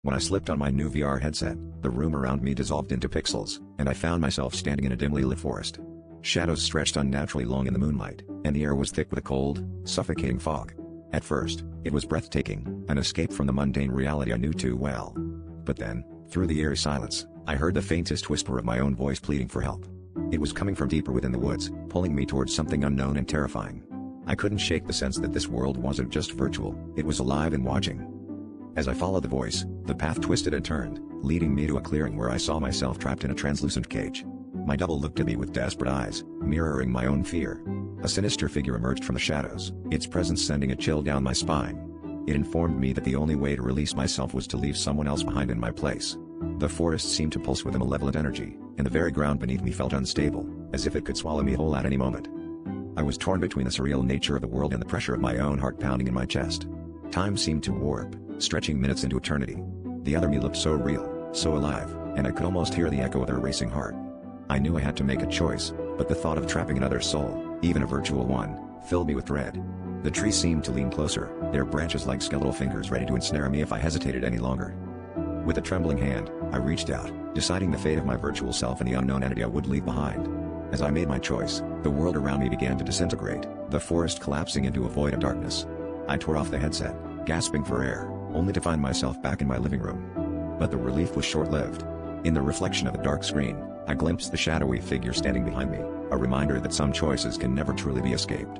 When I slipped on my new VR headset, the room around me dissolved into pixels, and I found myself standing in a dimly lit forest. Shadows stretched unnaturally long in the moonlight, and the air was thick with a cold, suffocating fog. At first, it was breathtaking, an escape from the mundane reality I knew too well. But then, through the eerie silence, I heard the faintest whisper of my own voice pleading for help. It was coming from deeper within the woods, pulling me towards something unknown and terrifying. I couldn't shake the sense that this world wasn't just virtual, it was alive and watching. As I followed the voice, the path twisted and turned, leading me to a clearing where I saw myself trapped in a translucent cage. My double looked at me with desperate eyes, mirroring my own fear. A sinister figure emerged from the shadows, its presence sending a chill down my spine. It informed me that the only way to release myself was to leave someone else behind in my place. The forest seemed to pulse with a malevolent energy, and the very ground beneath me felt unstable, as if it could swallow me whole at any moment. I was torn between the surreal nature of the world and the pressure of my own heart pounding in my chest. Time seemed to warp, stretching minutes into eternity. The other me looked so real, so alive, and I could almost hear the echo of their racing heart. I knew I had to make a choice, but the thought of trapping another soul, even a virtual one, filled me with dread. The trees seemed to lean closer, their branches like skeletal fingers ready to ensnare me if I hesitated any longer. With a trembling hand, I reached out, deciding the fate of my virtual self and the unknown entity I would leave behind. As I made my choice, the world around me began to disintegrate, the forest collapsing into a void of darkness. I tore off the headset, gasping for air, only to find myself back in my living room. But the relief was short-lived. In the reflection of the dark screen, I glimpsed the shadowy figure standing behind me, a reminder that some choices can never truly be escaped.